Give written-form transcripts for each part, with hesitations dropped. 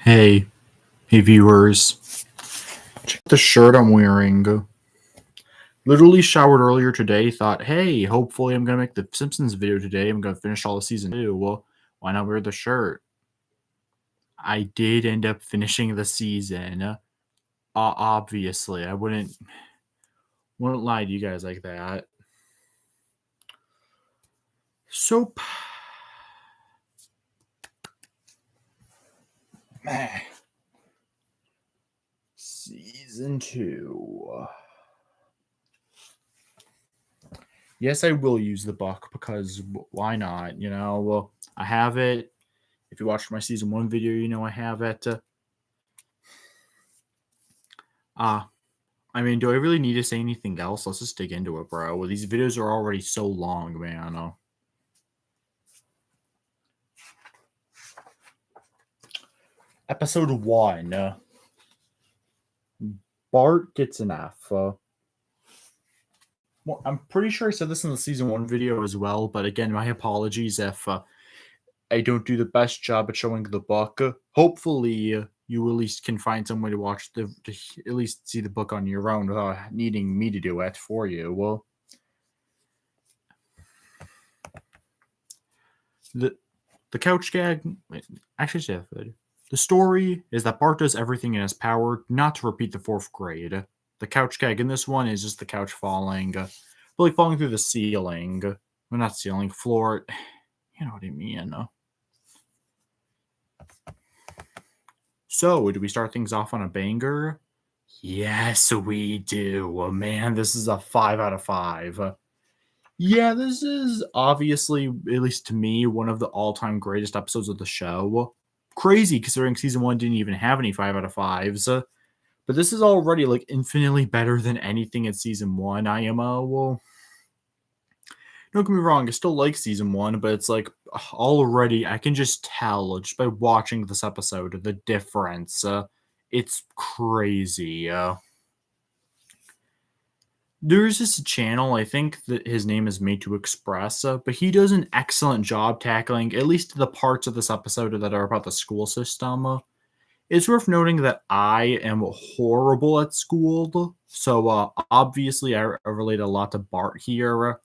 Hey, hey viewers. Check the shirt I'm wearing. Literally showered earlier today, thought, hey, hopefully I'm going to make the Simpsons video today. I'm going to finish all of season 2. Well, why not wear the shirt? I did end up finishing the season. Obviously, I wouldn't lie to you guys like that. Soap. Season 2. Yes, I will use the book because why not? Well, I have it. If you watched my season 1 video, you know I have it. I mean, do I really need to say anything else? Let's just dig into it, bro. Well, these videos are already so long, man. Episode 1. Bart gets an F. Well, I'm pretty sure I said this in the season 1 video as well, but again, my apologies if I don't do the best job at showing the book. Hopefully, you at least can find some way to watch to at least see the book on your own without needing me to do it for you. Well, the couch gag. Actually, the story is that Bart does everything in his power not to repeat the 4th grade. The couch gag in this one is just the couch falling, falling through the ceiling. Well, not ceiling, floor. You know what I mean. So, do we start things off on a banger? Yes, we do. Oh, man, this is a 5 out of 5. Yeah, this is obviously, at least to me, one of the all-time greatest episodes of the show. Crazy, considering season 1 didn't even have any 5 out of 5s. But this is already, infinitely better than anything in season 1. Well, don't get me wrong, I still like season 1, but it's already, I can just tell, just by watching this episode, the difference. It's crazy. There's this channel, I think that his name is Made to Express, but he does an excellent job tackling at least the parts of this episode that are about the school system. It's worth noting that I am horrible at school, so obviously I relate a lot to Bart here.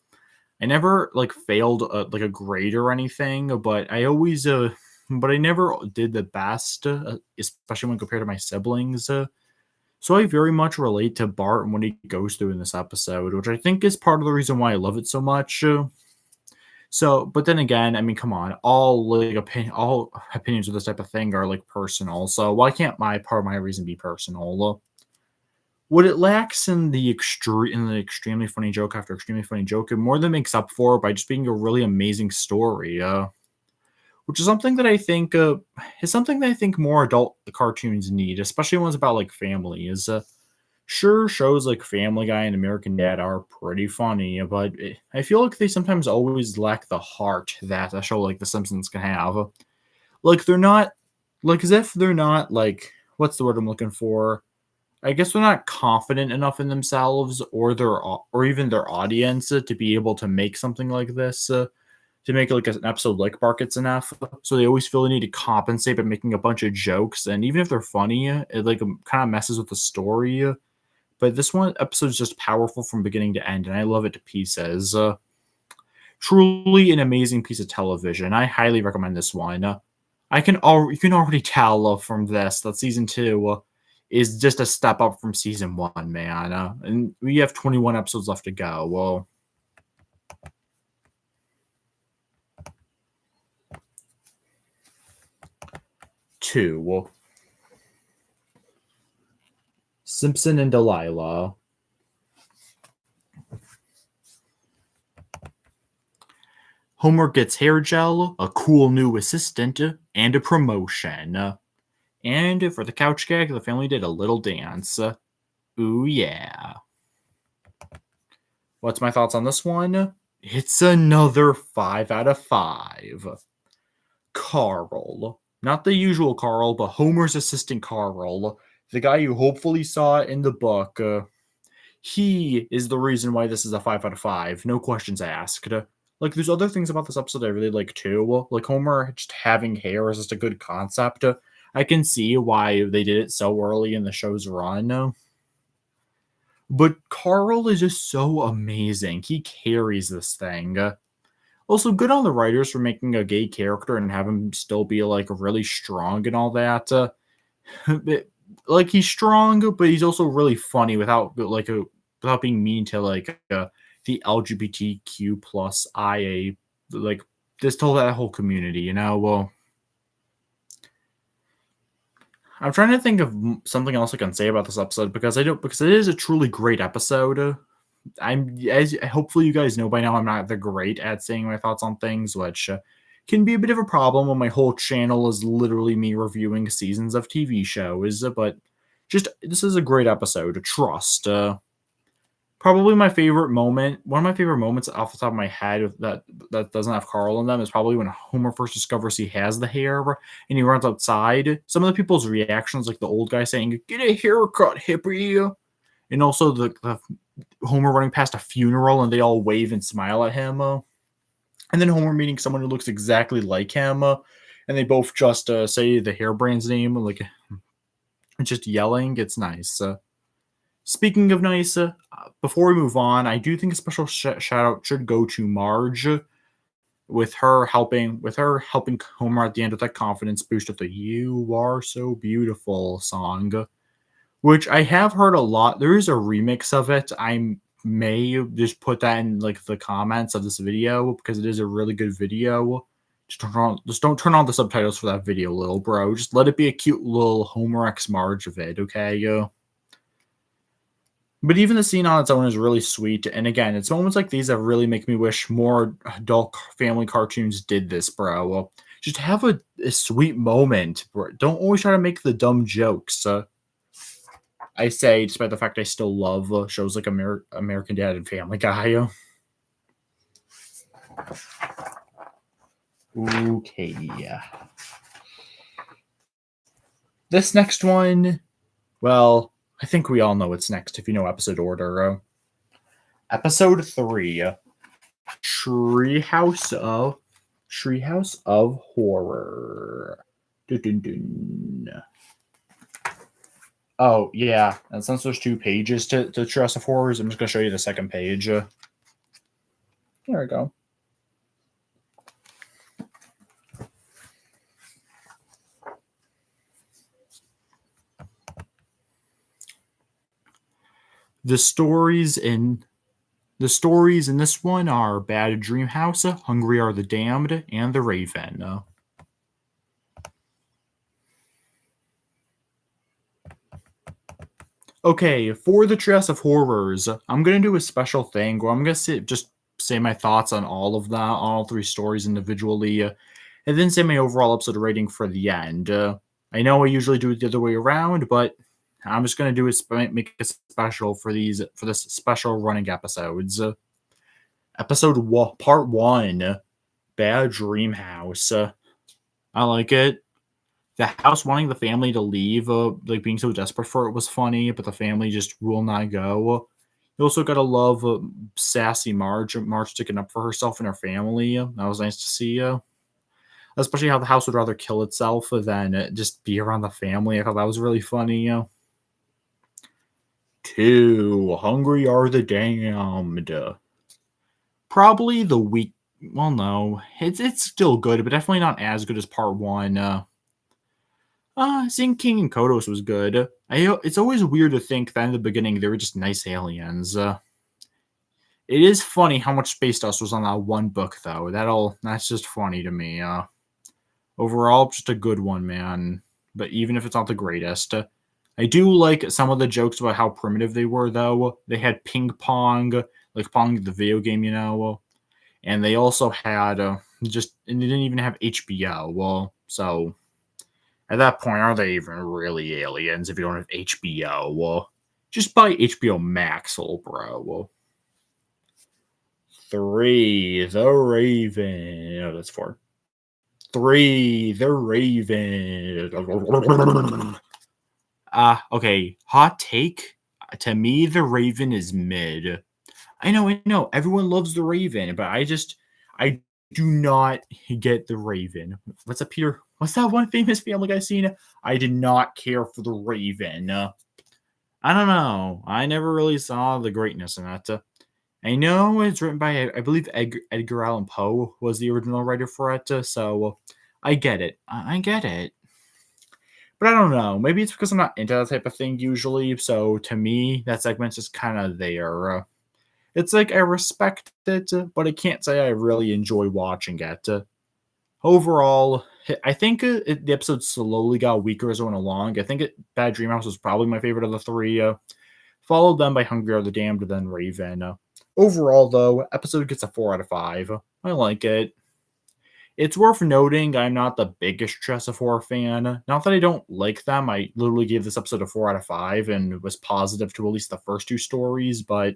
I never failed a grade or anything, but I always but I never did the best, especially when compared to my siblings. So I very much relate to Bart and what he goes through in this episode, which I think is part of the reason why I love it so much. So, but then again, I mean, come on, all opinions of this type of thing are personal. So why can't my reason be personal? What it lacks in the extremely funny joke after extremely funny joke, it more than makes up for by just being a really amazing story. Which is something that I think more adult cartoons need, especially ones about families. Sure, shows like Family Guy and American Dad are pretty funny, but I feel like they sometimes always lack the heart that a show like The Simpsons can have. They're not as if they're not what's the word I'm looking for? I guess they're not confident enough in themselves or even their audience to be able to make something like this. To make an episode like Bart Gets an F. So they always feel the need to compensate by making a bunch of jokes. And even if they're funny, it kind of messes with the story. But this one episode is just powerful from beginning to end, and I love it to pieces. Truly an amazing piece of television. I highly recommend this one. You can already tell from this that season 2 is just a step up from season 1, man. And we have 21 episodes left to go. Well, 2. Simpson and Delilah. Homer gets hair gel, a cool new assistant, and a promotion. And for the couch gag, the family did a little dance. Ooh, yeah. What's my thoughts on this one? It's another 5 out of 5. Carl. Not the usual Carl, but Homer's assistant Carl. The guy you hopefully saw in the book. He is the reason why this is a 5 out of 5. No questions asked. There's other things about this episode I really like too. Homer just having hair is just a good concept. I can see why they did it so early in the show's run. But Carl is just so amazing. He carries this thing. Also, good on the writers for making a gay character and have him still be like really strong and all that. Like he's strong, but he's also really funny without being mean to the LGBTQ plus IA like that whole community. Well, I'm trying to think of something else I can say about this episode because it is a truly great episode. I'm as hopefully you guys know by now I'm not the great at saying my thoughts on things, which can be a bit of a problem when my whole channel is literally me reviewing seasons of TV shows. But just this is a great episode. Trust. Probably my favorite moment. One of my favorite moments off the top of my head that doesn't have Carl in them is probably when Homer first discovers he has the hair and he runs outside. Some of the people's reactions, like the old guy saying, "Get a haircut, hippie," and also the Homer running past a funeral and they all wave and smile at him. And then Homer meeting someone who looks exactly like him. And they both just say the hair brand's name, like just yelling. It's nice. Speaking of nice, before we move on, I do think a special shout out should go to Marge with her helping Homer at the end with that confidence boost of the "You Are So Beautiful" song, which I have heard a lot. There is a remix of it. I may just put that in like the comments of this video because it is a really good video. Just don't turn on the subtitles for that video, little bro. Just let it be a cute little Homer X Marge vid, okay? But even the scene on its own is really sweet. And again, it's moments like these that really make me wish more adult family cartoons did this, bro. Just have a sweet moment. Bro. Don't always try to make the dumb jokes. I say, despite the fact I still love shows like American Dad and Family Guy. Okay, yeah. This next one, well, I think we all know what's next if you know episode order. Episode 3, Treehouse of Horror. Dun-dun-dun. Oh, yeah. And since there's 2 pages to Treehouse of Horrors, I'm just going to show you the second page. There we go. The stories in this one are Bad Dream House, Hungry Are the Damned, and The Raven. Okay, for the Treehouse of Horrors, I'm gonna do a special thing where I'm gonna just say my thoughts on all of that, all 3 stories individually, and then say my overall episode rating for the end. I know I usually do it the other way around, but I'm just gonna make it special for this special running episodes. Part 1, Bad Dream House. I like it. The house wanting the family to leave, like being so desperate for it was funny, but the family just will not go. You also gotta love sassy Marge sticking up for herself and her family. That was nice to see. Especially how the house would rather kill itself than just be around the family. I thought that was really funny. 2, Hungry Are the Damned. Probably the weak. Well, no, it's still good, but definitely not as good as part 1. Seeing King and Kodos was good. It's always weird to think that in the beginning they were just nice aliens. It is funny how much space dust was on that one book, though. That's just funny to me. Overall, just a good one, man. But even if it's not the greatest, I do like some of the jokes about how primitive they were, though. They had ping pong, like Pong the video game, and they also had and they didn't even have HBO. Well, so at that point, are they even really aliens if you don't have HBO? Well, just buy HBO Max, little bro. 3, The Raven. Oh, that's 4. 3, The Raven. Okay. Hot take. To me, The Raven is mid. I know. Everyone loves The Raven, but I do not get the Raven. What's up, Peter? What's that one famous Family Guy scene? I did not care for the Raven. I don't know. I never really saw the greatness in that. I know it's written by, I believe, Edgar Allan Poe was the original writer for it, so I get it. I get it. But I don't know. Maybe it's because I'm not into that type of thing usually, so to me, that segment's just kind of there. It's like I respect it, but I can't say I really enjoy watching it. Overall, I think the episode slowly got weaker as it went along. I think Bad Dream House was probably my favorite of the three, followed then by Hungry Are the Damned, then Raven. Overall, though, episode gets a 4 out of 5. I like it. It's worth noting I'm not the biggest Chess4 fan. Not that I don't like them. I literally gave this episode a 4 out of 5 and was positive to at least the first two stories, but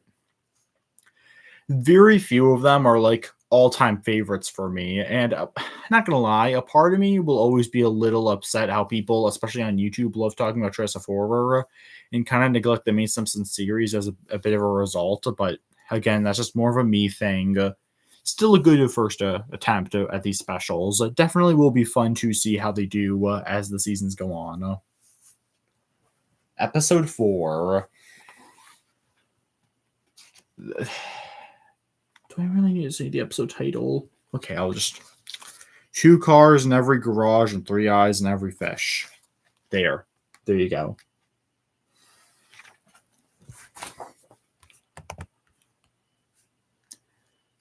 very few of them are like all-time favorites for me. And not gonna lie, a part of me will always be a little upset how people, especially on YouTube, love talking about Chess4 and kind of neglect the main Simpsons series as a bit of a result. But again, that's just more of a me thing. Still a good first attempt at these specials. Definitely will be fun to see how they do as the seasons go on. Episode 4. Do I really need to say the episode title? Okay, I'll just... 2 cars in every garage and 3 eyes in every fish. There you go.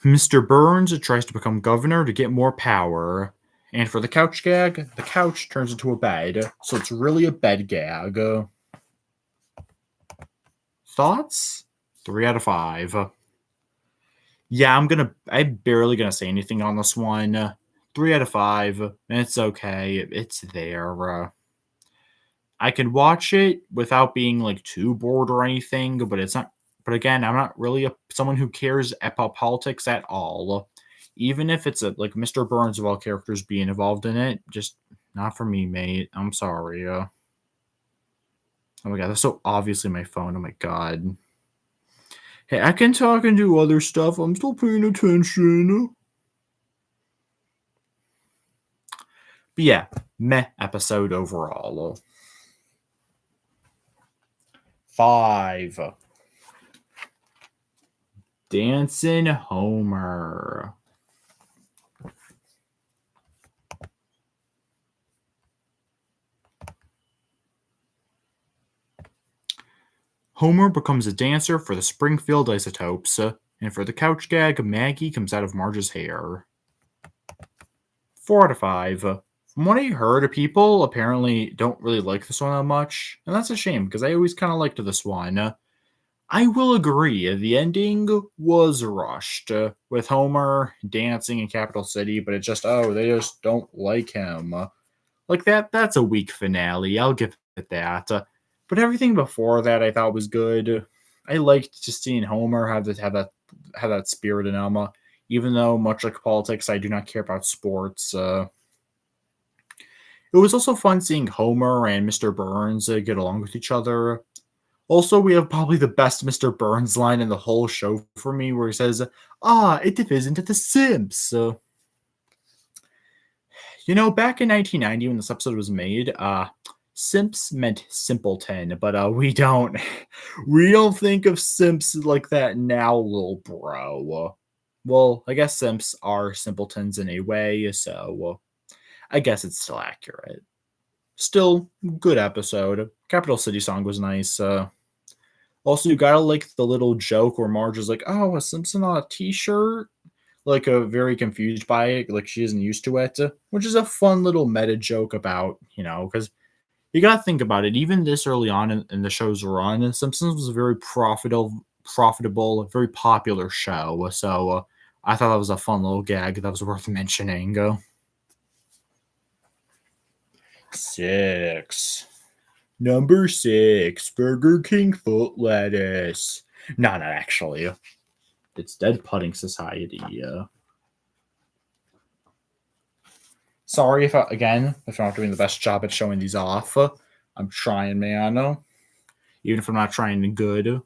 Mr. Burns tries to become governor to get more power. And for the couch gag, the couch turns into a bed. So it's really a bed gag. Thoughts? 3 out of 5. Yeah, I'm barely gonna say anything on this one. 3 out of 5. It's okay. It's there. I could watch it without being like too bored or anything, but it's not. But again, I'm not really someone who cares about politics at all. Even if it's like Mr. Burns of all characters being involved in it, just not for me, mate. I'm sorry. Oh my god, that's so obviously my phone. Oh my god. Hey, I can talk and do other stuff. I'm still paying attention. But yeah, meh episode overall. 5. Dancing Homer. Homer becomes a dancer for the Springfield Isotopes, and for the couch gag, Maggie comes out of Marge's hair. 4 out of 5. From what I heard, people apparently don't really like this one that much, and that's a shame because I always kind of liked this one. I will agree, the ending was rushed, with Homer dancing in Capital City, but it's just, they just don't like him. Like that's a weak finale, I'll give it that. But everything before that I thought was good. I liked just seeing Homer have that spirit in him, even though, much like politics, I do not care about sports. It was also fun seeing Homer and Mr. Burns get along with each other. Also, we have probably the best Mr. Burns line in the whole show for me, where he says, it differs into the Simps. Back in 1990 when this episode was made, Simps meant simpleton, but we don't think of Simps like that now, little bro. Well, I guess Simps are simpletons in a way, so I guess it's still accurate. Still, good episode. Capital City song was nice. Also, you gotta like the little joke where Marge is like, a Simpson on a t-shirt? Like, very confused by it, like she isn't used to it, which is a fun little meta joke about, because you gotta think about it. Even this early on in the show's run, Simpsons was a very profitable, very popular show. So I thought that was a fun little gag that was worth mentioning. 6. Number 6, Burger King foot lettuce. No, not actually. It's Dead Pudding Society. Sorry if I'm not doing the best job at showing these off. I'm trying, man. Even if I'm not trying good.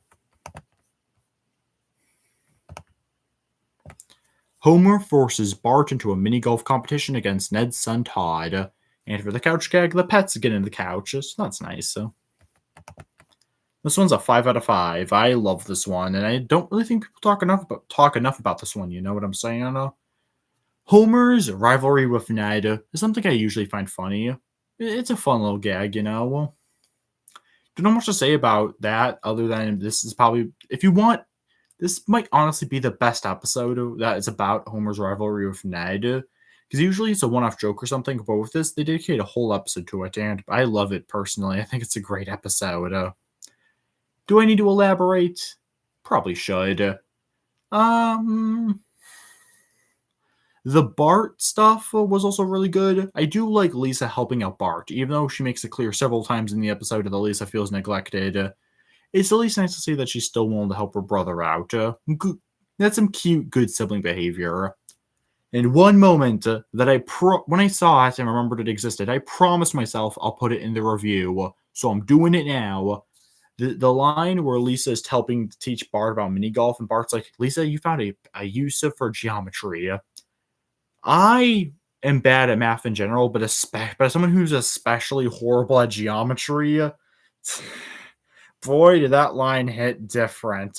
Homer forces Bart into a mini golf competition against Ned's son Todd. And for the couch gag, the pets get in the couches. That's nice. This one's a 5 out of 5. I love this one, and I don't really think people talk enough about this one. You know what I'm saying? I know. Homer's rivalry with Ned is something I usually find funny. It's a fun little gag, you know. Don't know much to say about that other than this is probably, if you want, this might honestly be the best episode that is about Homer's rivalry with Ned. Because usually it's a one-off joke or something, but with this, they dedicate a whole episode to it, and I love it personally. I think it's a great episode. Do I need to elaborate? Probably should. The Bart stuff was also really good. I do like Lisa helping out Bart, even though she makes it clear several times in the episode that Lisa feels neglected. It's at least nice to see that she's still willing to help her brother out. That's some cute, good sibling behavior. And one moment that when I saw it and remembered it existed, I promised myself I'll put it in the review. So I'm doing it now. The line where Lisa is helping teach Bart about mini golf, and Bart's like, Lisa, you found a use for geometry. I am bad at math in general, but as someone who's especially horrible at geometry, boy, did that line hit different.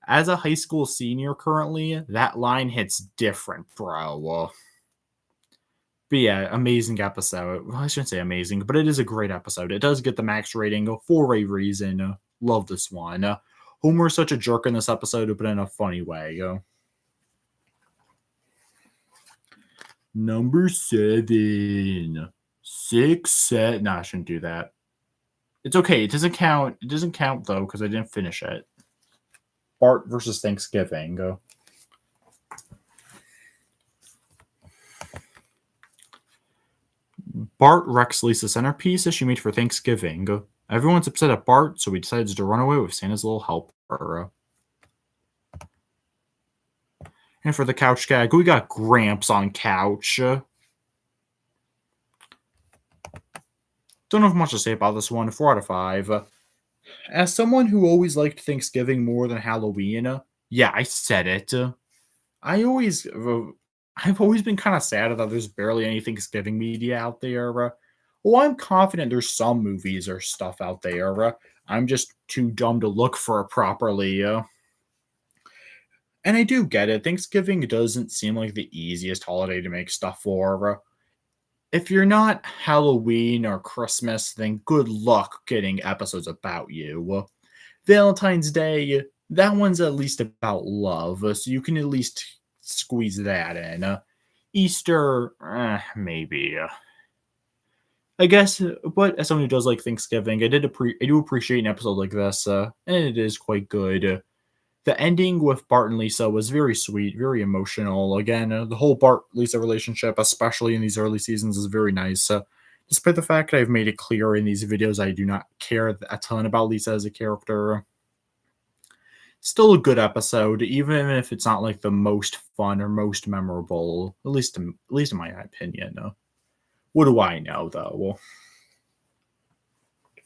As a high school senior currently, that line hits different, bro. But yeah, amazing episode. Well, I shouldn't say amazing, but it is a great episode. It does get the max rating for a reason. Love this one. Homer's such a jerk in this episode, but in a funny way. Number 7. 6 set. No, I shouldn't do that. It's okay. It doesn't count. It doesn't count, though, because I didn't finish it. Bart versus Thanksgiving. Bart wrecks Lisa's centerpiece as she made for Thanksgiving. Everyone's upset at Bart, so he decides to run away with Santa's little helper. And for the couch gag, we got Gramps on couch. Don't have much to say about this one. 4 out of 5. As someone who always liked Thanksgiving more than Halloween, yeah, I said it. I've always been kind of sad that there's barely any Thanksgiving media out there. Well, I'm confident there's some movies or stuff out there. I'm just too dumb to look for it properly. And I do get it. Thanksgiving doesn't seem like the easiest holiday to make stuff for. If you're not Halloween or Christmas, then good luck getting episodes about you. Valentine's Day, that one's at least about love, so you can at least squeeze that in. Easter, maybe. I guess, but as someone who does like Thanksgiving, I do appreciate an episode like this, and it is quite good. The ending with Bart and Lisa was very sweet, very emotional. Again, the whole Bart-Lisa relationship, especially in these early seasons, is very nice. Despite the fact that I've made it clear in these videos I do not care a ton about Lisa as a character. Still a good episode, even if it's not like the most fun or most memorable, at least in my opinion. What do I know, though?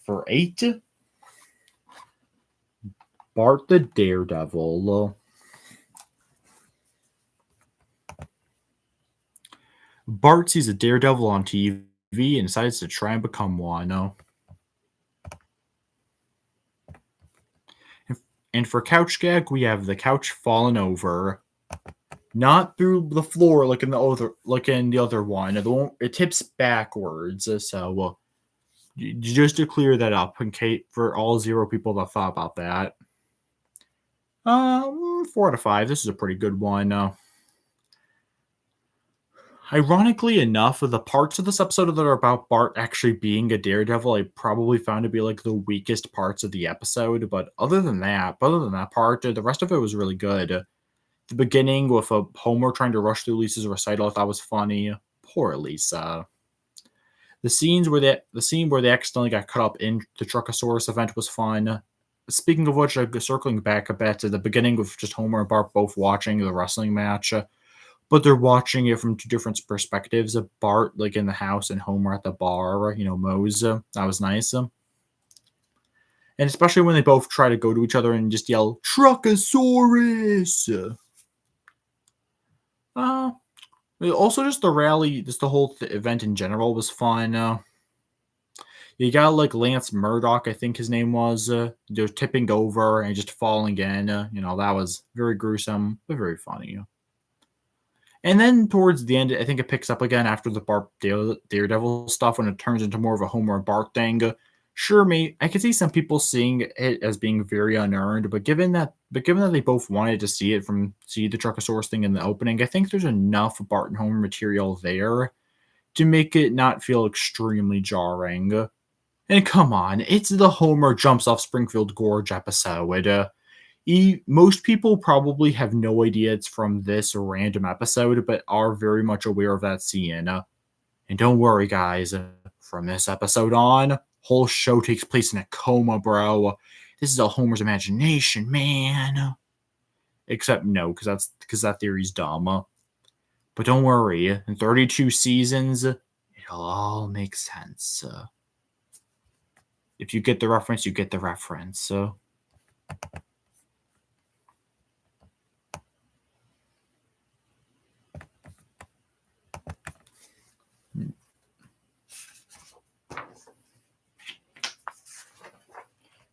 For 8, Bart the Daredevil. Bart sees a daredevil on TV and decides to try and become one. And for couch gag, we have the couch falling over. Not through the floor like in the other one. It tips backwards. So just to clear that up, for all 0 people that thought about that. 4 out of 5. This is a pretty good one. Ironically enough, the parts of this episode that are about Bart actually being a daredevil, I probably found to be like the weakest parts of the episode. But other than that part, the rest of it was really good. The beginning with Homer trying to rush through Lisa's recital, I thought was funny. Poor Lisa. The scene where they accidentally got cut up in the Truckosaurus event was fun. Speaking of which, circling back a bit to the beginning with just Homer and Bart both watching the wrestling match, but they're watching it from 2 different perspectives. Bart like in the house and Homer at the bar, Moe's. That was nice. And especially when they both try to go to each other and just yell, Truckosaurus! Also, just the rally, just the whole event in general was fun. You got like Lance Murdoch, I think his name was, just tipping over and just falling in. That was very gruesome, but very funny. And then towards the end, I think it picks up again after the Bart Daredevil stuff when it turns into more of a Homer and Bart thing. Sure, me, I could see some people seeing it as being very unearned, but given that they both wanted to see the Truckosaurus thing in the opening, I think there's enough Bart and Homer material there to make it not feel extremely jarring. And come on, it's the Homer jumps off Springfield Gorge episode. Most people probably have no idea it's from this random episode, but are very much aware of that scene. And don't worry, guys, from this episode on, whole show takes place in a coma, bro. This is all Homer's imagination, man. Except no, because that theory's dumb. But don't worry, in 32 seasons, it'll all make sense. If you get the reference, you get the reference.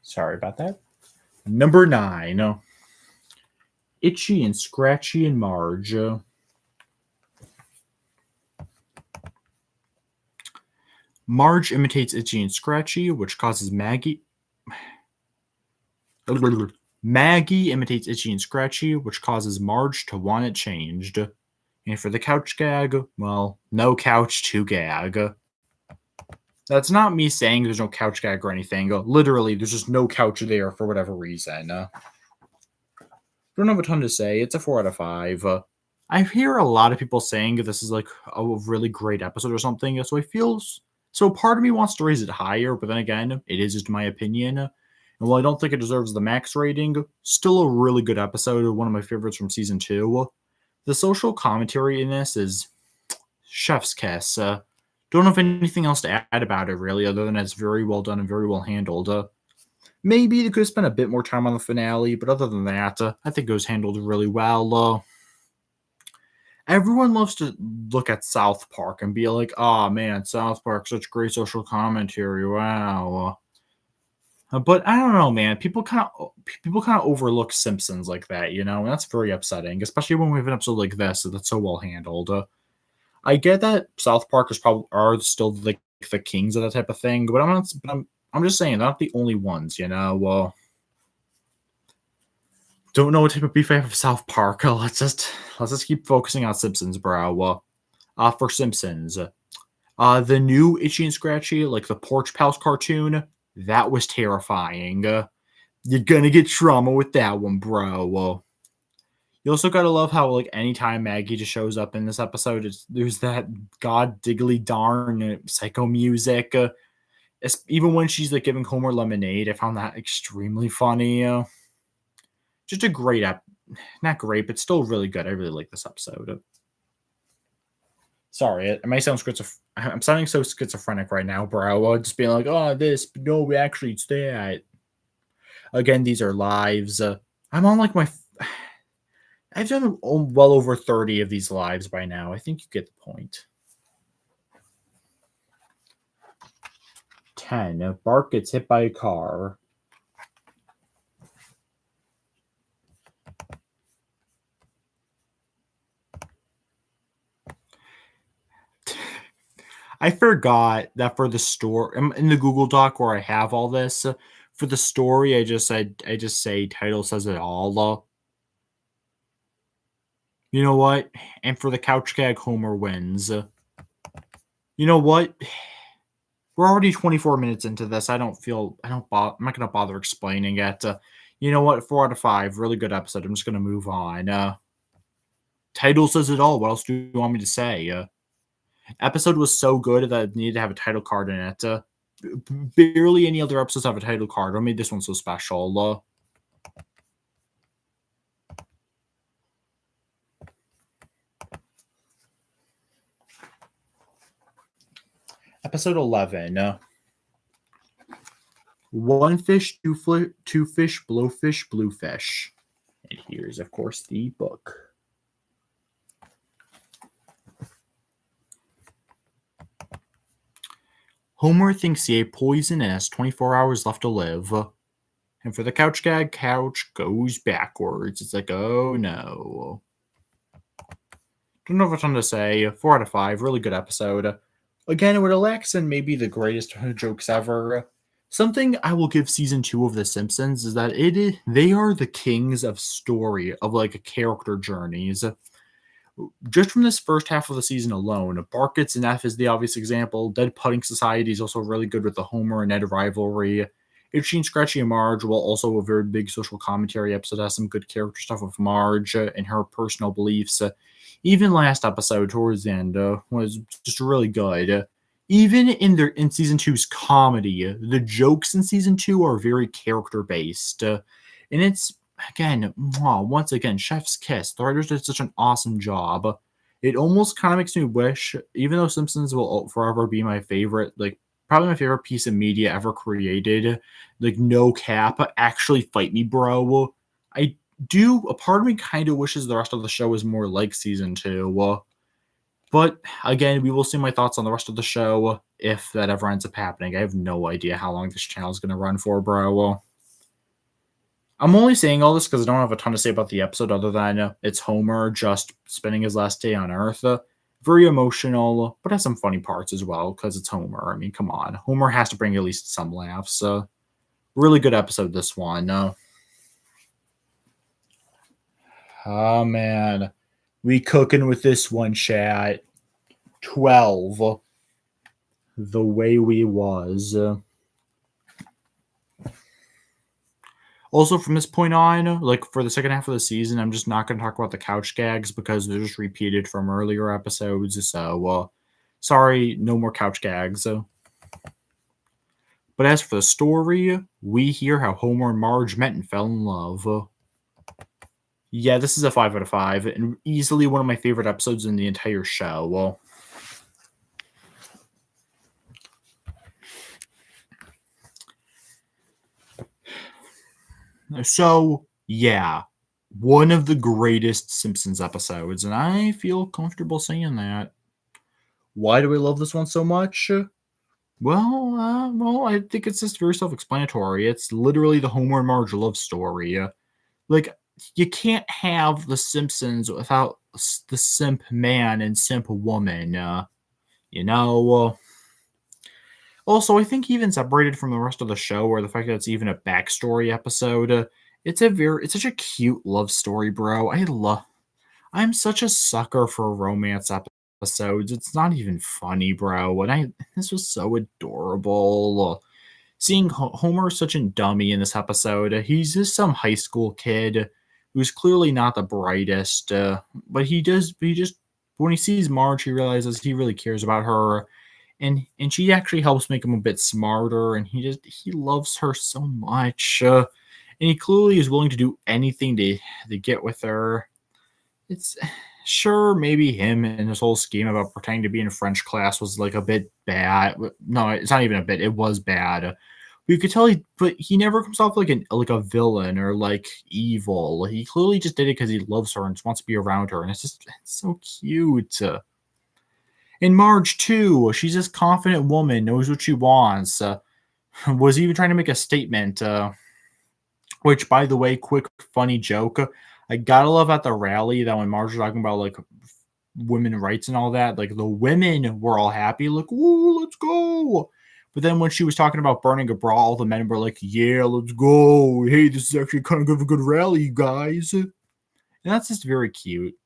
Sorry about that. Number 9. Itchy and Scratchy and Marge. Marge imitates Itchy and Scratchy, which causes Maggie. Maggie imitates Itchy and Scratchy, which causes Marge to want it changed. And for the couch gag, well, no couch to gag. That's not me saying there's no couch gag or anything. Literally, there's just no couch there for whatever reason. Don't have a ton to say. It's a 4 out of 5. I hear a lot of people saying this is like a really great episode or something, so part of me wants to raise it higher, but then again, it is just my opinion. And while I don't think it deserves the max rating, still a really good episode, one of my favorites from season 2. The social commentary in this is chef's kiss. Don't have anything else to add about it, really, other than it's very well done and very well handled. Maybe they could have spent a bit more time on the finale, but other than that, I think it was handled really well. Everyone loves to look at South Park and be like, "Oh man, South Park, such great social commentary, wow." But I don't know, man. People kind of overlook Simpsons like that, and that's very upsetting, especially when we have an episode like this that's so well handled. I get that South Park are still like the kings of that type of thing, but I'm just saying they're not the only ones, Don't know what type of beef I have with South Park. Let's just keep focusing on Simpsons, bro. For Simpsons, the new Itchy and Scratchy, like the Porch Pals cartoon, that was terrifying. You're gonna get trauma with that one, bro. You also gotta love how like anytime Maggie just shows up in this episode, there's that god diggly darn psycho music. Even when she's like giving Homer lemonade, I found that extremely funny. Just a great not great, but still really good. I really like this episode. Sorry, it might sound I'm sounding so schizophrenic right now, bro. Just being like, oh, this, but no, actually, it's that. Again, these are lives. I'm on like I've done well over 30 of these lives by now. I think you get the point. 10. Bart gets hit by a car. I forgot that for the story in the Google Doc where I have all this for the story, I just say title says it all. You know what? And for the couch gag, Homer wins. You know what? We're already 24 minutes into this. I'm not gonna bother explaining it. You know what? 4 out of 5. Really good episode. I'm just gonna move on. Title says it all. What else do you want me to say? Episode was so good that it needed to have a title card in it. Barely any other episodes have a title card. What made this one so special? Episode 11. One fish, two fish, blowfish, bluefish. And here's, of course, the book. Homer thinks he ate poison and has 24 hours left to live. And for the couch gag, couch goes backwards. It's like, oh no. Don't have a ton to say. 4 out of 5. Really good episode. Again, with Alexa and maybe the greatest jokes ever. Something I will give season 2 of The Simpsons is that they are the kings of story, of like character journeys. Just from this first half of the season alone, Barkets and F is the obvious example. Dead Pudding Society is also really good with the Homer and Ed rivalry. Itchy and Scratchy and Marge, while also a very big social commentary episode, has some good character stuff with Marge and her personal beliefs. Even last episode, towards the end, was just really good. Even in season two's comedy, the jokes in season 2 are very character based, and it's again, once again, chef's kiss. The writers did such an awesome job. It almost kind of makes me wish, even though Simpsons will forever be my favorite, like probably my favorite piece of media ever created, like no cap, actually fight me, bro. I do. A part of me kind of wishes the rest of the show was more like season 2. But again, we will see my thoughts on the rest of the show if that ever ends up happening. I have no idea how long this channel is going to run for, bro. I'm only saying all this because I don't have a ton to say about the episode other than it's Homer just spending his last day on Earth. Very emotional, but has some funny parts as well because it's Homer. I mean, come on. Homer has to bring at least some laughs. Really good episode, this one. Oh, man. We cooking with this one, chat. 12. The way we was. Also, from this point on, like for the second half of the season, I'm just not going to talk about the couch gags because they're just repeated from earlier episodes. So, sorry, no more couch gags. But as for the story, we hear how Homer and Marge met and fell in love. Yeah, this is a 5 out of 5, and easily one of my favorite episodes in the entire show. So, yeah, one of the greatest Simpsons episodes, and I feel comfortable saying that. Why do I love this one so much? Well, I think it's just very self-explanatory. It's literally the Homer and Marge love story. Like, you can't have The Simpsons without the simp man and simp woman. You know. Also, I think even separated from the rest of the show, or the fact that it's even a backstory episode, it's such a cute love story, bro. I'm such a sucker for romance episodes. It's not even funny, bro. And this was so adorable. Seeing Homer such a dummy in this episode. He's just some high school kid who's clearly not the brightest, but he just when he sees Marge, he realizes he really cares about her, and she actually helps make him a bit smarter, and he loves her so much, and he clearly is willing to do anything to get with her. It's sure maybe him and his whole scheme about pretending to be in French class was like a bit bad. No, it's not even a bit. It was bad. You could tell but he never comes off like a villain or like evil. He clearly just did it because he loves her and just wants to be around her, and it's so cute. And Marge too, she's this confident woman, knows what she wants. Was even trying to make a statement. Which, by the way, quick funny joke. I gotta love at the rally that when Marge was talking about like women rights and all that, like the women were all happy, like, "Ooh, let's go!" But then when she was talking about burning a bra, all the men were like, "Yeah, let's go! Hey, this is actually kind of a good rally, you guys." And that's just very cute.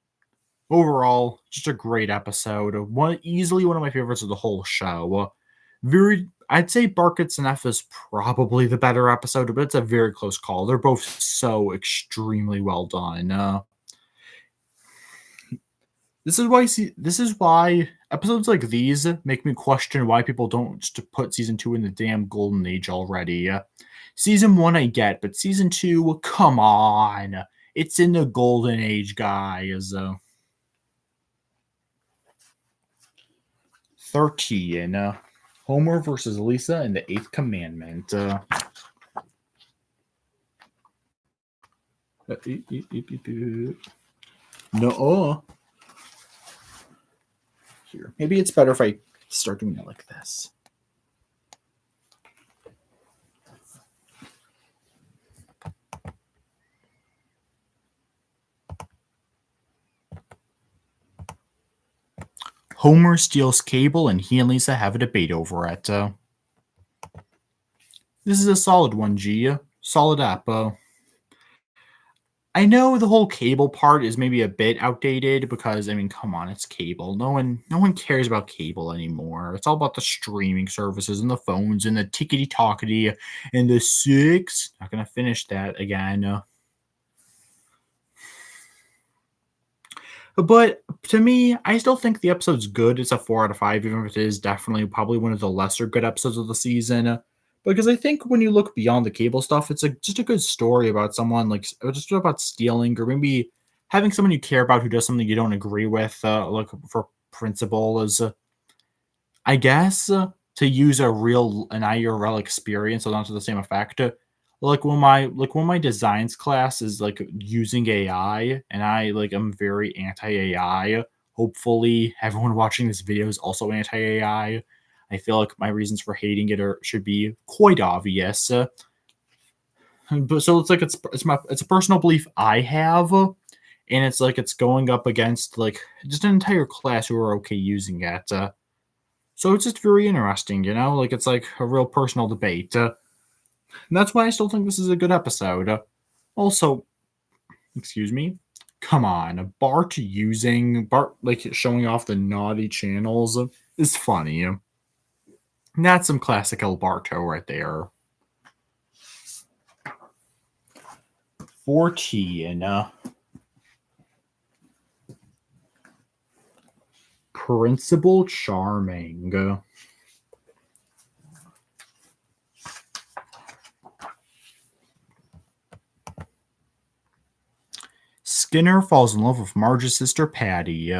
Overall, just a great episode. Easily one of my favorites of the whole show. I'd say Barkets and F is probably the better episode, but it's a very close call. They're both so extremely well done. This is why episodes like these make me question why people don't just put season 2 in the damn golden age already. Season 1 I get, but season 2, come on. It's in the golden age, guys. 13. Homer versus Lisa in the Eighth Commandment. No. Here. Maybe it's better if I start doing it like this. Homer steals cable and he and Lisa have a debate over it. This is a solid one, G. Solid app. I know the whole cable part is maybe a bit outdated because I mean, come on, it's cable. No one cares about cable anymore. It's all about the streaming services and the phones and the tickety tockety and the six. Not gonna finish that again. But to me, I still think the episode's good. It's a 4 out of 5, even if it is definitely probably one of the lesser good episodes of the season. Because I think when you look beyond the cable stuff, it's just a good story about someone like just about stealing or maybe having someone you care about who does something you don't agree with, like for principle is I guess, to use an IRL experience, so not to the same effect, like when my designs class is, like, using AI, and I, like, am very anti-AI. Hopefully, everyone watching this video is also anti-AI. I feel like my reasons for hating it should be quite obvious. But so it's like it's a personal belief I have, and it's like it's going up against, like, just an entire class who are okay using it. So it's just very interesting, like it's like a real personal debate. And that's why I still think this is a good episode. Also, excuse me, come on, Bart like showing off the naughty channels is funny. That's some classic El Barto right there. 14. Principal Charming. Skinner falls in love with Marge's sister Patty.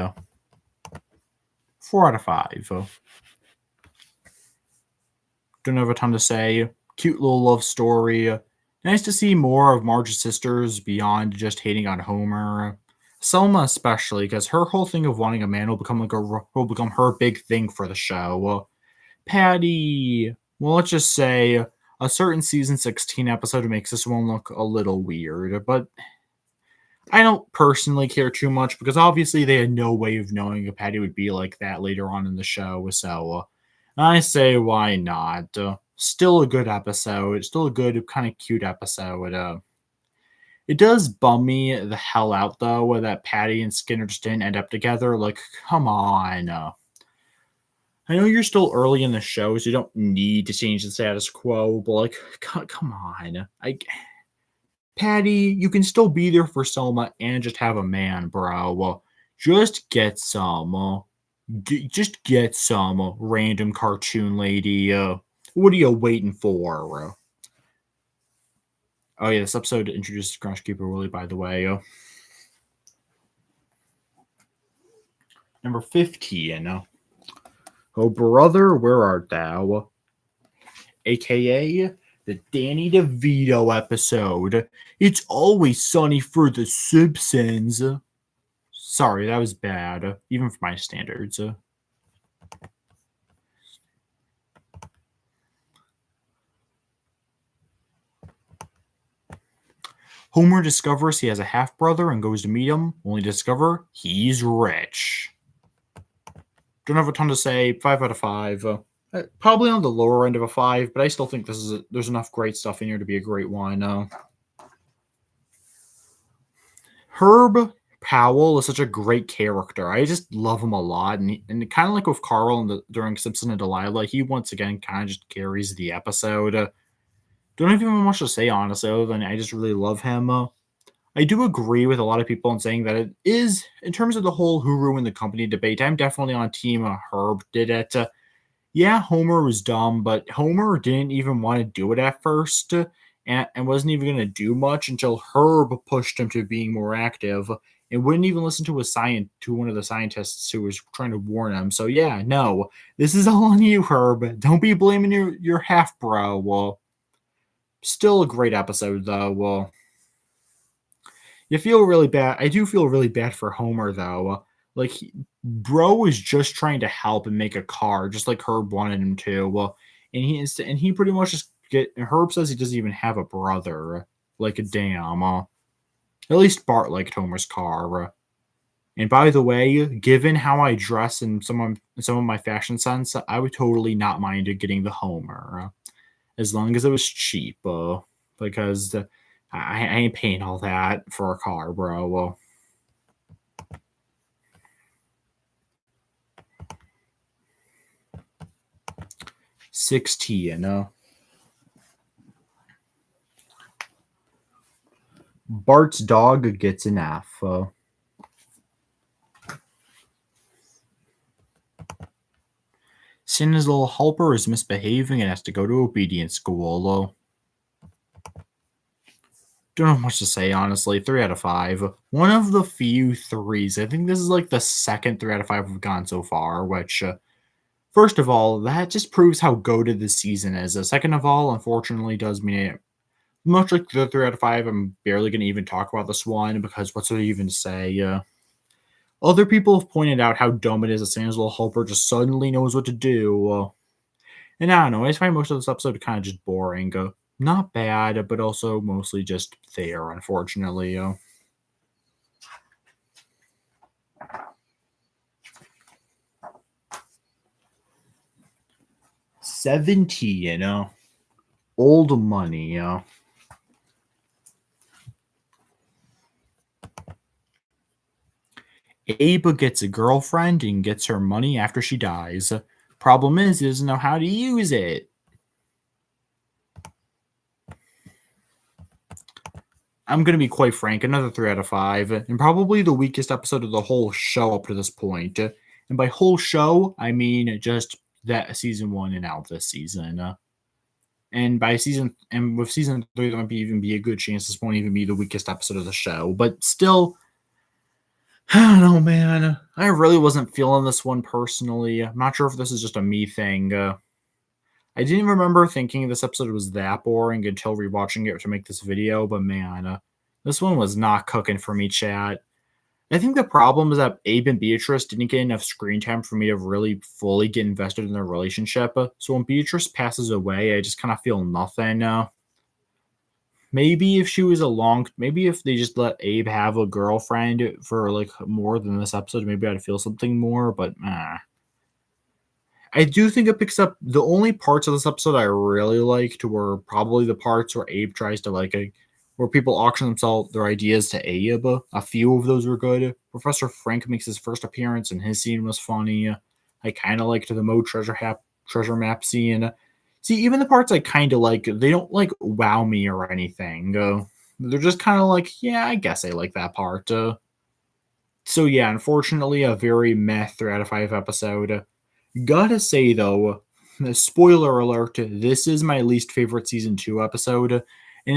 4 out of 5. Don't have a ton to say. Cute little love story. Nice to see more of Marge's sisters beyond just hating on Homer. Selma especially, because her whole thing of wanting a man will become her big thing for the show. Patty, well, let's just say a certain season 16 episode makes this one look a little weird, but I don't personally care too much because obviously they had no way of knowing if Patty would be like that later on in the show. So I say, why not? Still a good episode. Still a good, kind of cute episode. It does bum me the hell out, though, that Patty and Skinner just didn't end up together. Like, come on. I know you're still early in the show, so you don't need to change the status quo, but, like, come on. Patty, you can still be there for Selma and just have a man, bro. Just get some. Just get some random cartoon lady. What are you waiting for? Oh yeah, this episode introduces Groundskeeper Willie, by the way. Number 15. Oh brother, where art thou? AKA the Danny DeVito episode. It's always sunny for the Simpsons. Sorry, that was bad, even for my standards. Homer discovers he has a half brother and goes to meet him, only to discover he's rich. Don't have a ton to say. 5 out of 5. Probably on the lower end of a 5, but I still think there's enough great stuff in here to be a great one. Herb Powell is such a great character. I just love him a lot, and kind of like with Carl during Simpson and Delilah, he once again kind of just carries the episode. Don't even have much to say honestly, other than I just really love him. I do agree with a lot of people in saying that it is, in terms of the whole who ruined the company debate, I'm definitely on team Herb did it. Yeah, Homer was dumb, but Homer didn't even want to do it at first and wasn't even going to do much until Herb pushed him to being more active and wouldn't even listen to one of the scientists who was trying to warn him. So yeah, no, this is all on you, Herb. Don't be blaming your half bro. Still a great episode though. You feel really bad. I do feel really bad for Homer though. Like, bro was just trying to help and make a car, just like Herb wanted him to. And he pretty much just Herb says he doesn't even have a brother. Like, damn. At least Bart liked Homer's car. And by the way, given how I dress and some of my fashion sense, I would totally not mind getting the Homer, as long as it was cheap, because I ain't paying all that for a car, bro. 16. Bart's dog gets an F. Santa's little helper is misbehaving and has to go to obedience school. Don't know much to say, honestly. 3 out of 5. One of the few threes. I think this is like the second 3 out of 5 we've gone so far, which, first of all, that just proves how goated this season is. Second of all, unfortunately, does mean it, much like the 3 out of 5, I'm barely going to even talk about this one because what's there even to say? Other people have pointed out how dumb it is that Santa's little helper just suddenly knows what to do. And I don't know, I just find most of this episode kind of just boring. Not bad, but also mostly just there, unfortunately. 17, old money. Abe gets a girlfriend and gets her money after she dies. Problem is, he doesn't know how to use it. I'm going to be quite frank, another 3 out of 5, and probably the weakest episode of the whole show up to this point. And by whole show, I mean just that season 1 and out this season. And with season 3, there might even be a good chance this won't even be the weakest episode of the show. But still, I don't know, man. I really wasn't feeling this one personally. I'm not sure if this is just a me thing. I didn't remember thinking this episode was that boring until rewatching it to make this video, but man, this one was not cooking for me, chat. I think the problem is that Abe and Beatrice didn't get enough screen time for me to really fully get invested in their relationship. So when Beatrice passes away, I just kind of feel nothing. Maybe if they just let Abe have a girlfriend for like more than this episode, maybe I'd feel something more, but I do think it picks up the only parts of this episode I really liked were probably the parts where Abe tries to where people auction themselves their ideas to Abe. A few of those were good. Professor Frank makes his first appearance and his scene was funny. I kind of liked the Mo treasure map scene. See, even the parts I kind of like, they don't like wow me or anything. They're just kind of like, yeah, I guess I like that part. So yeah, unfortunately, a very meh 3 out of 5 episode. Gotta say though, spoiler alert, this is my least favorite season 2 episode, and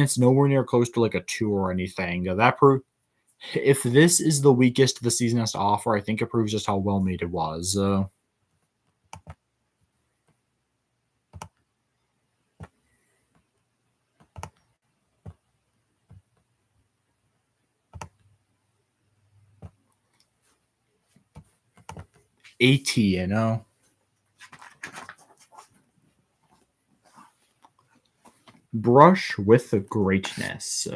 it's nowhere near close to like a 2 or anything. If this is the weakest the season has to offer, I think it proves just how well made it was. 80, Brush with greatness.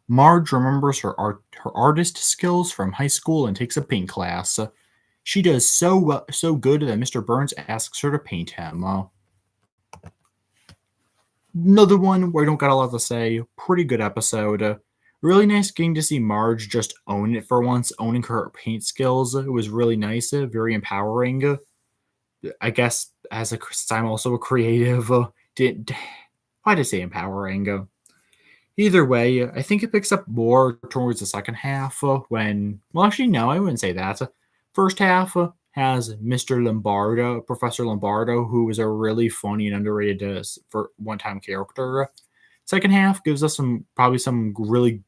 Marge remembers her artist skills from high school and takes a paint class. She does so good that Mr. Burns asks her to paint him. Another one where I don't got a lot to say. Pretty good episode. Really nice getting to see Marge just own it for once, owning her paint skills. It was really nice, very empowering. I guess I'm also a creative. Why did I say empowering? Either way, I think it picks up more towards the second half actually, no, I wouldn't say that. First half has Mr. Lombardo, Professor Lombardo, who is a really funny and underrated for one-time character. Second half gives us some really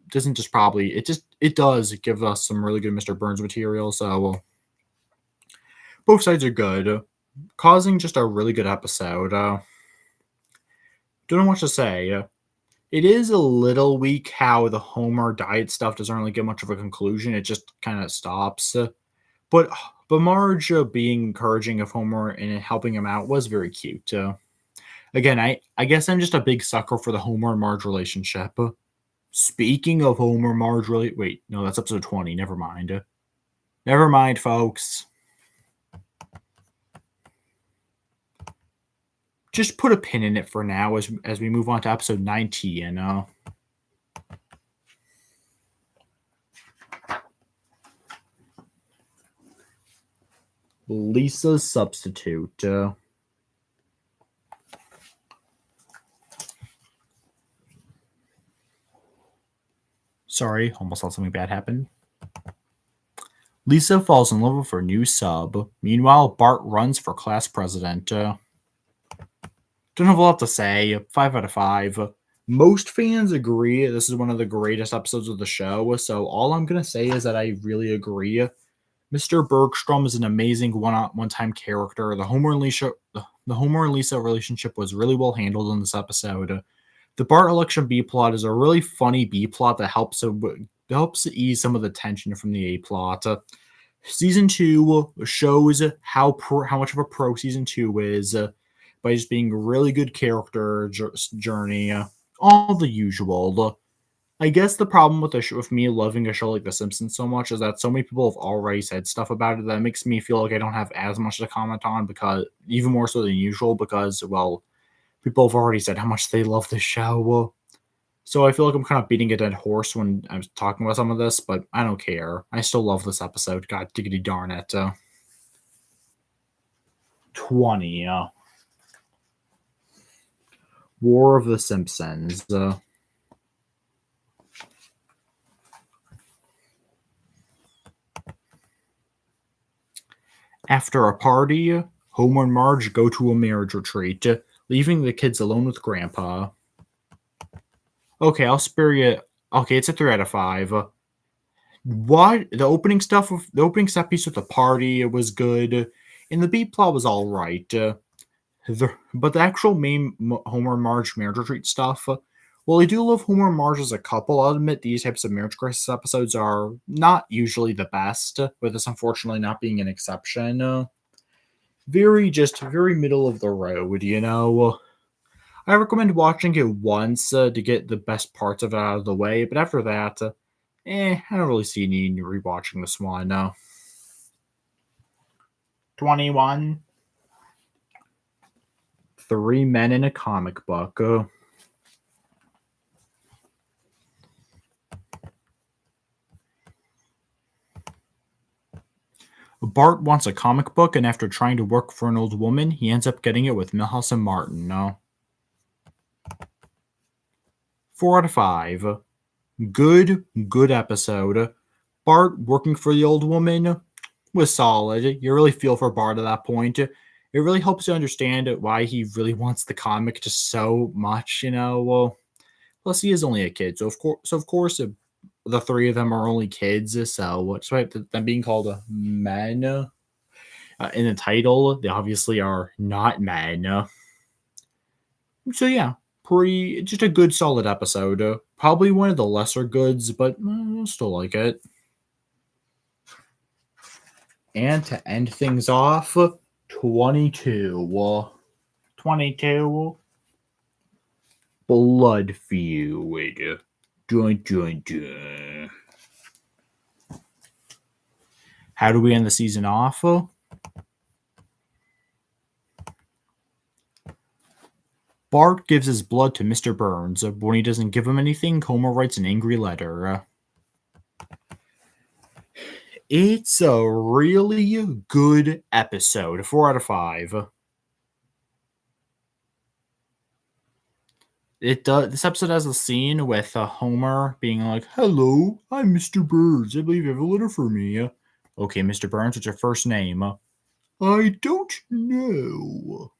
doesn't just probably it does give us some really good Mr. Burns material. So both sides are good, causing just a really good episode. Don't know what to say. It is a little weak how the Homer diet stuff doesn't really get much of a conclusion. It just kind of stops. But Marge being encouraging of Homer and helping him out was very cute. Again, I guess I'm just a big sucker for the Homer and Marge relationship. Speaking of Homer Marge, wait, no, that's episode 20. Never mind. Never mind, folks. Just put a pin in it for now as we move on to episode 19. Lisa's substitute. Sorry, almost thought something bad happened. Lisa falls in love with her new sub. Meanwhile, Bart runs for class president. Don't have a lot to say. 5 out of 5. Most fans agree this is one of the greatest episodes of the show, so all I'm going to say is that I really agree. Mr. Bergstrom is an amazing one-time character. The Homer and Lisa relationship was really well handled in this episode. The Bart election B plot is a really funny B plot that helps ease some of the tension from the A plot. Season 2 shows how much of a pro season 2 is by just being a really good character journey. All the usual. I guess the problem with me loving a show like The Simpsons so much is that so many people have already said stuff about it that makes me feel like I don't have as much to comment on, because even more so than usual, because, well, people have already said how much they love the show. So I feel like I'm kind of beating a dead horse when I'm talking about some of this, but I don't care. I still love this episode. God diggity darn it. 20. War of the Simpsons. After a party, Homer and Marge go to a marriage retreat, leaving the kids alone with Grandpa. Okay, I'll spare you. Okay, it's a 3 out of 5. What? The opening set piece with the party was good, and the B plot was all right. But the actual main Homer and Marge marriage retreat stuff, well, I do love Homer and Marge as a couple. I'll admit these types of marriage crisis episodes are not usually the best, with this unfortunately not being an exception. Very middle of the road. I recommend watching it once to get the best parts of it out of the way, but after that, I don't really see any need in rewatching this one. 21. 3 Men in a Comic Book. Bart wants a comic book, and after trying to work for an old woman, he ends up getting it with Milhouse and Martin. 4 out of 5. Good episode. Bart working for the old woman was solid. You really feel for Bart at that point. It really helps you understand why he really wants the comic just so much, Well, plus he is only a kid, so of course, the three of them are only kids. So despite them being called men in the title, they obviously are not men. So yeah, just a good solid episode. Probably one of the lesser goods, but I still like it. And to end things off, 22. 22. Blood Feud. Dun, dun, dun. How do we end the season off? Bart gives his blood to Mr. Burns, but when he doesn't give him anything, Homer writes an angry letter. It's a really good episode. 4 out of 5. It does. This episode has a scene with Homer being like, "Hello, I'm Mr. Burns. I believe you have a letter for me." Okay, Mr. Burns, what's your first name? I don't know.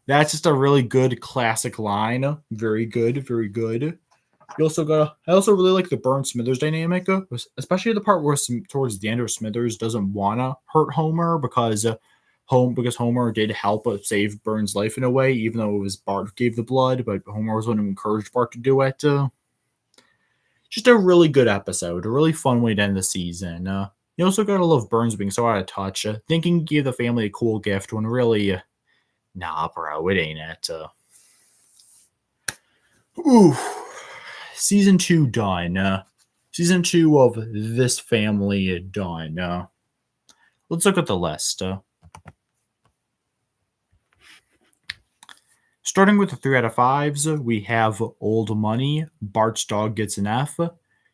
That's just a really good classic line. Very good, very good. I also really like the Burns Smithers dynamic, especially the part where towards the end where Smithers doesn't want to hurt Homer because Homer did help save Burns' life in a way, even though it was Bart who gave the blood, but Homer was one who encouraged Bart to do it. Just a really good episode, a really fun way to end the season. You also gotta love Burns being so out of touch, thinking he gave the family a cool gift when really, nah, bro, it ain't it. Ooh, season 2 done. Season 2 of This Family done. Let's look at the list. Starting with the 3 out of 5s, we have Old Money, Bart's Dog Gets an F,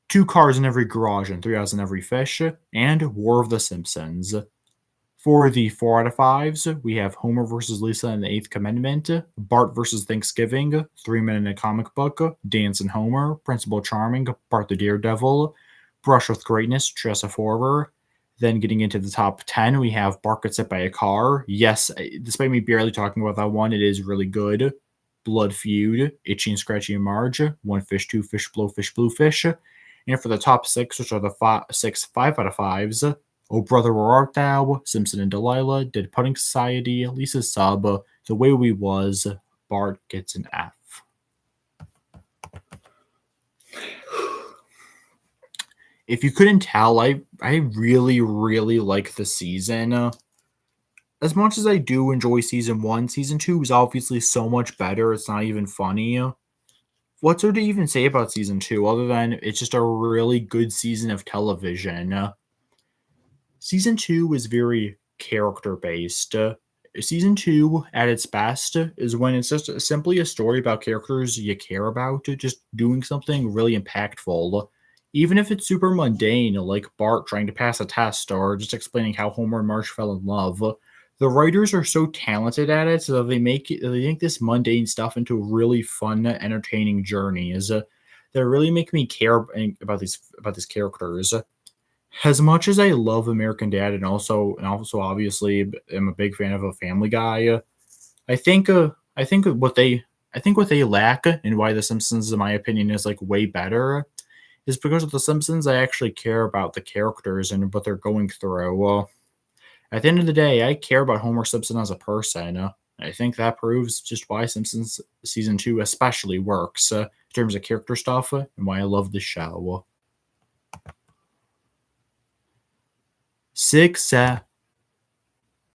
Two Cars in Every Garage and Three Eyes in Every Fish, and War of the Simpsons. For the 4 out of 5s, we have Homer versus Lisa and the Eighth Commandment, Bart versus Thanksgiving, 3 Men in a Comic Book, Dance and Homer, Principal Charming, Bart the Daredevil, Brush with Greatness, Dress of Horror. Then getting into the top 10, we have Bart Gets Hit by a Car. Yes, despite me barely talking about that one, it is really good. Blood Feud, Itchy and Scratchy and Marge, One Fish, Two Fish, Blue Fish. And for the top 6, which are the 5 out of 5s, Oh Brother, Where Art Thou, Simpson and Delilah, Dead Pudding Society, Lisa's Sub, The Way We Was, Bart Gets an F. If you couldn't tell, I really, really like the season. As much as I do enjoy season 1, season 2 is obviously so much better, it's not even funny. What's there to even say about season 2 other than it's just a really good season of television? Season 2 is very character based. Season 2, at its best, is when it's just simply a story about characters you care about, just doing something really impactful. Even if it's super mundane, like Bart trying to pass a test or just explaining how Homer and Marge fell in love, the writers are so talented at it so they make this mundane stuff into really fun, entertaining journeys that really make me care about these characters. As much as I love American Dad and also obviously am a big fan of a Family Guy, I think I think what they lack and why The Simpsons, in my opinion, is like way better is because of The Simpsons. I actually care about the characters and what they're going through. At the end of the day, I care about Homer Simpson as a person. I think that proves just why Simpsons season 2 especially works in terms of character stuff and why I love the show. 6